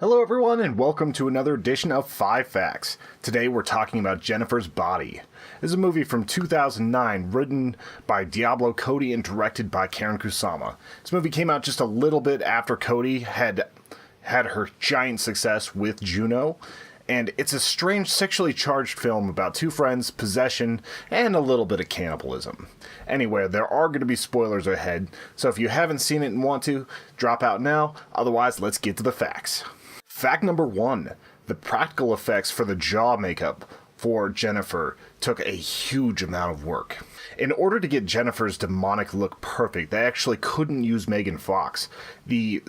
Hello everyone and welcome to another edition of 5 Facts. Today we're talking about Jennifer's Body. This is a movie from 2009 written by Diablo, Cody, and directed by Karyn Kusama. This movie came out just a little bit after Cody had her giant success with Juno, and it's a strange sexually charged film about two friends, possession, and a little bit of cannibalism. Anyway, there are going to be spoilers ahead, so if you haven't seen it and want to, drop out now. Otherwise, let's get to the facts. Fact number 1, the practical effects for the jaw makeup for Jennifer took a huge amount of work. In order to get Jennifer's demonic look perfect, they actually couldn't use Megan Fox. The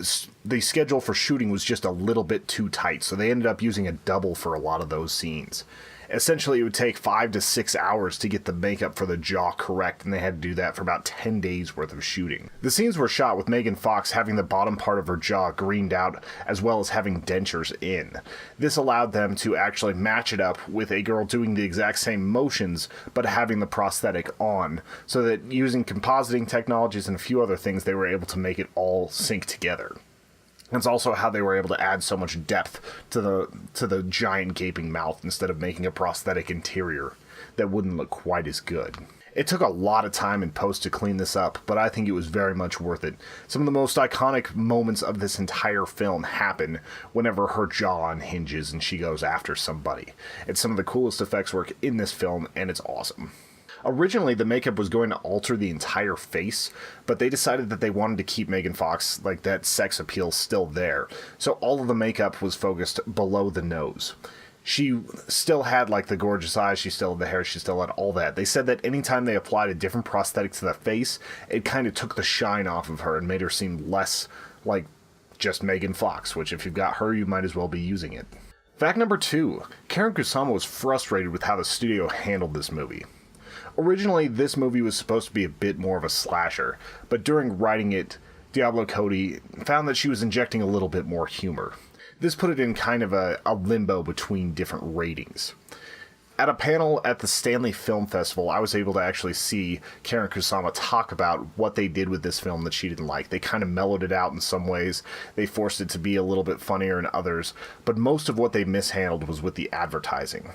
schedule for shooting was just a little bit too tight, so they ended up using a double for a lot of those scenes. Essentially, it would take 5 to 6 hours to get the makeup for the jaw correct, and they had to do that for about 10 days worth of shooting. The scenes were shot with Megan Fox having the bottom part of her jaw greened out, as well as having dentures in. This allowed them to actually match it up with a girl doing the exact same motions, but having the prosthetic on, so that using compositing technologies and a few other things, they were able to make it all sync together. That's also how they were able to add so much depth to the giant gaping mouth instead of making a prosthetic interior that wouldn't look quite as good. It took a lot of time in post to clean this up, but I think it was very much worth it. Some of the most iconic moments of this entire film happen whenever her jaw unhinges and she goes after somebody. It's some of the coolest effects work in this film, and it's awesome. Originally, the makeup was going to alter the entire face, but they decided that they wanted to keep Megan Fox, like, that sex appeal still there. So all of the makeup was focused below the nose. She still had, like, the gorgeous eyes, she still had the hair, she still had all that. They said that anytime they applied a different prosthetic to the face, it kind of took the shine off of her and made her seem less like just Megan Fox, which if you've got her, you might as well be using it. Fact number 2, Karyn Kusama was frustrated with how the studio handled this movie. Originally, this movie was supposed to be a bit more of a slasher, but during writing it, Diablo Cody found that she was injecting a little bit more humor. This put it in kind of a limbo between different ratings. At a panel at the Stanley Film Festival, I was able to actually see Karyn Kusama talk about what they did with this film that she didn't like. They kind of mellowed it out in some ways, they forced it to be a little bit funnier in others, but most of what they mishandled was with the advertising.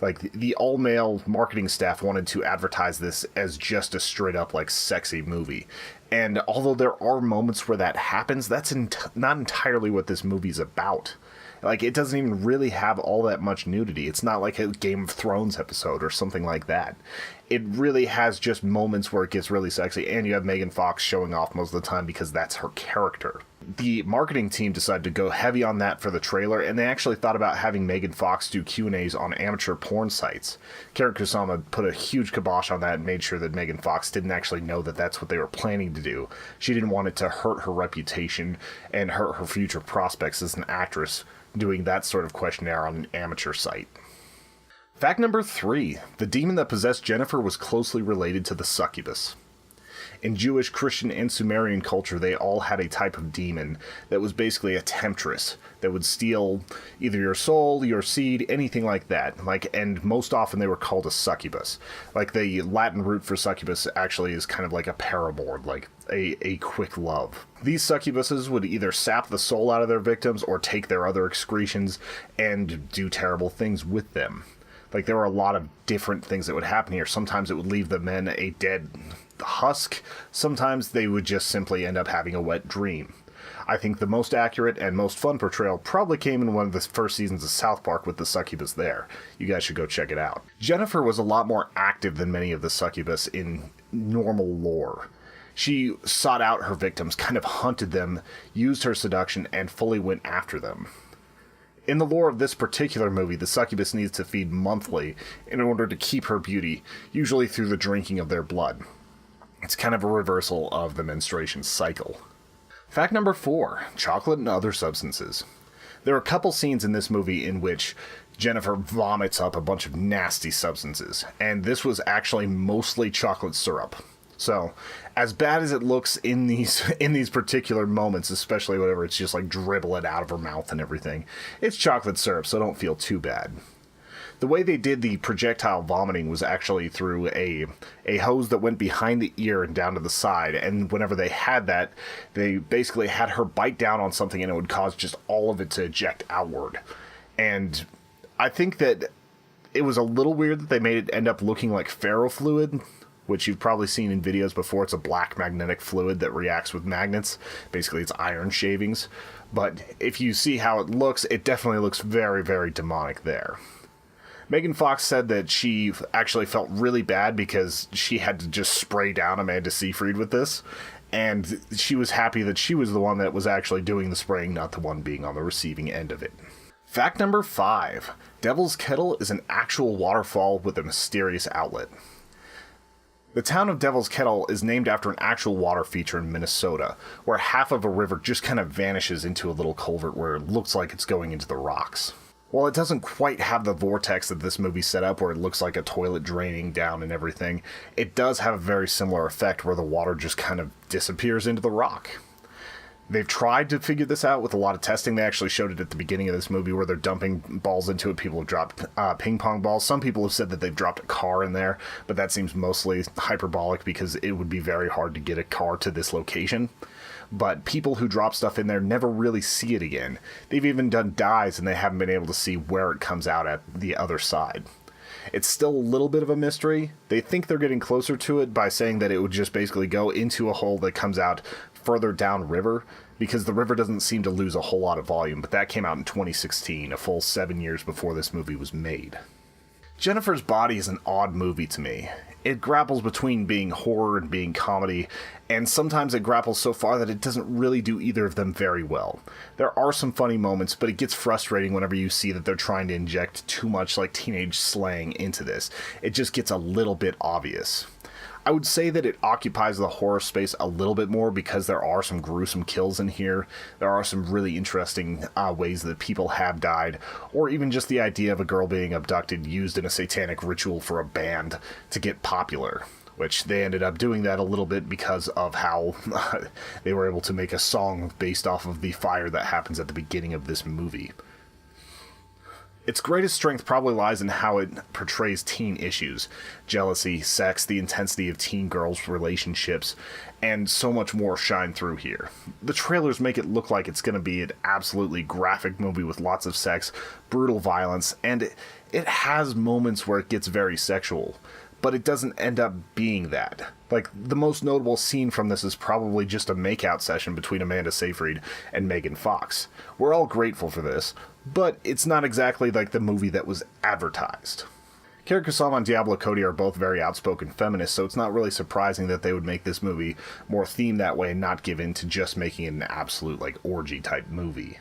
Like, the all-male marketing staff wanted to advertise this as just a straight-up, like, sexy movie. And although there are moments where that happens, that's not entirely what this movie's about. Like, it doesn't even really have all that much nudity. It's not like a Game of Thrones episode or something like that. It really has just moments where it gets really sexy, and you have Megan Fox showing off most of the time because that's her character. The marketing team decided to go heavy on that for the trailer, and they actually thought about having Megan Fox do Q&As on amateur porn sites. Karyn Kusama put a huge kibosh on that and made sure that Megan Fox didn't actually know that that's what they were planning to do. She didn't want it to hurt her reputation and hurt her future prospects as an actress doing that sort of questionnaire on an amateur site. Fact number 3, the demon that possessed Jennifer was closely related to the succubus. In Jewish, Christian, and Sumerian culture, they all had a type of demon that was basically a temptress that would steal either your soul, your seed, anything like that. And most often they were called a succubus. Like, the Latin root for succubus actually is kind of like a paramour, like a quick love. These succubuses would either sap the soul out of their victims or take their other excretions and do terrible things with them. Like, there were a lot of different things that would happen here. Sometimes it would leave the men a dead husk. Sometimes they would just simply end up having a wet dream. I think the most accurate and most fun portrayal probably came in one of the first seasons of South Park with the succubus there. You guys should go check it out. Jennifer was a lot more active than many of the succubus in normal lore. She sought out her victims, kind of hunted them, used her seduction, and fully went after them. In the lore of this particular movie, the succubus needs to feed monthly in order to keep her beauty, usually through the drinking of their blood. It's kind of a reversal of the menstruation cycle. Fact number 4, chocolate and other substances. There are a couple scenes in this movie in which Jennifer vomits up a bunch of nasty substances, and this was actually mostly chocolate syrup. So, as bad as it looks in these particular moments, especially whenever it's just like dribbling out of her mouth and everything, it's chocolate syrup, so don't feel too bad. The way they did the projectile vomiting was actually through a hose that went behind the ear and down to the side, and whenever they had that, they basically had her bite down on something and it would cause just all of it to eject outward. And I think that it was a little weird that they made it end up looking like ferrofluid, which you've probably seen in videos before. It's a black magnetic fluid that reacts with magnets. Basically, it's iron shavings. But if you see how it looks, it definitely looks very, very demonic there. Megan Fox said that she actually felt really bad because she had to just spray down Amanda Seyfried with this. And she was happy that she was the one that was actually doing the spraying, not the one being on the receiving end of it. Fact number 5. Devil's Kettle is an actual waterfall with a mysterious outlet. The town of Devil's Kettle is named after an actual water feature in Minnesota, where half of a river just kind of vanishes into a little culvert where it looks like it's going into the rocks. While it doesn't quite have the vortex that this movie set up, where it looks like a toilet draining down and everything, it does have a very similar effect where the water just kind of disappears into the rock. They've tried to figure this out with a lot of testing. They actually showed it at the beginning of this movie where they're dumping balls into it. People have dropped ping pong balls. Some people have said that they've dropped a car in there, but that seems mostly hyperbolic because it would be very hard to get a car to this location. But people who drop stuff in there never really see it again. They've even done dives and they haven't been able to see where it comes out at the other side. It's still a little bit of a mystery. They think they're getting closer to it by saying that it would just basically go into a hole that comes out further downriver, because the river doesn't seem to lose a whole lot of volume, but that came out in 2016, a full 7 years before this movie was made. Jennifer's Body is an odd movie to me. It grapples between being horror and being comedy, and sometimes it grapples so far that it doesn't really do either of them very well. There are some funny moments, but it gets frustrating whenever you see that they're trying to inject too much like teenage slang into this. It just gets a little bit obvious. I would say that it occupies the horror space a little bit more because there are some gruesome kills in here. There are some really interesting ways that people have died, or even just the idea of a girl being abducted used in a satanic ritual for a band to get popular, which they ended up doing that a little bit because of how they were able to make a song based off of the fire that happens at the beginning of this movie. Its greatest strength probably lies in how it portrays teen issues, jealousy, sex, the intensity of teen girls' relationships, and so much more shine through here. The trailers make it look like it's going to be an absolutely graphic movie with lots of sex, brutal violence, and it has moments where it gets very sexual, but it doesn't end up being that. Like, the most notable scene from this is probably just a makeout session between Amanda Seyfried and Megan Fox. We're all grateful for this, but it's not exactly like the movie that was advertised. Karyn Kusama and Diablo Cody are both very outspoken feminists, so it's not really surprising that they would make this movie more themed that way and not give in to just making it an absolute, like, orgy-type movie.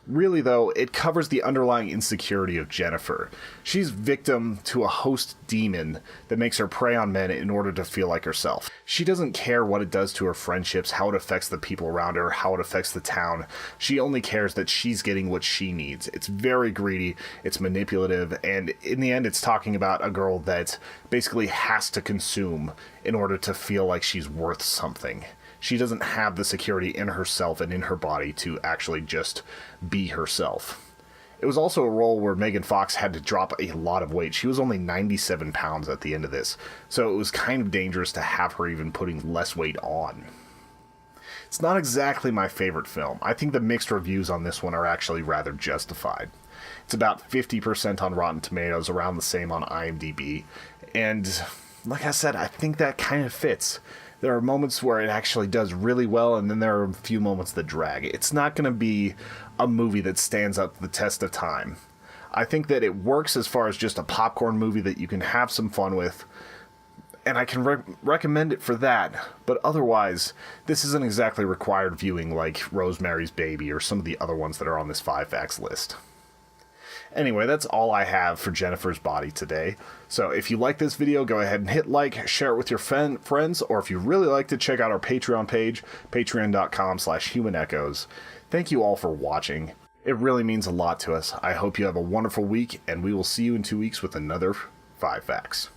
Really, though, it covers the underlying insecurity of Jennifer. She's victim to a host demon that makes her prey on men in order to feel like herself. She doesn't care what it does to her friendships, how it affects the people around her, how it affects the town. She only cares that she's getting what she needs. It's very greedy, it's manipulative, and in the end it's talking about a girl that basically has to consume in order to feel like she's worth something. She doesn't have the security in herself and in her body to actually just be herself. It was also a role where Megan Fox had to drop a lot of weight. She was only 97 pounds at the end of this, so it was kind of dangerous to have her even putting less weight on. It's not exactly my favorite film. I think the mixed reviews on this one are actually rather justified. It's about 50% on Rotten Tomatoes, around the same on IMDb, and like I said, I think that kind of fits. There are moments where it actually does really well, and then there are a few moments that drag. It's not going to be a movie that stands up to the test of time. I think that it works as far as just a popcorn movie that you can have some fun with, and I can recommend it for that. But otherwise, this isn't exactly required viewing like Rosemary's Baby or some of the other ones that are on this 5 Facts list. Anyway, that's all I have for Jennifer's Body today. So if you like this video, go ahead and hit like, share it with your friends, or if you really like to check out our Patreon page, patreon.com/humanechoes. Thank you all for watching. It really means a lot to us. I hope you have a wonderful week, and we will see you in 2 weeks with another 5 Facts.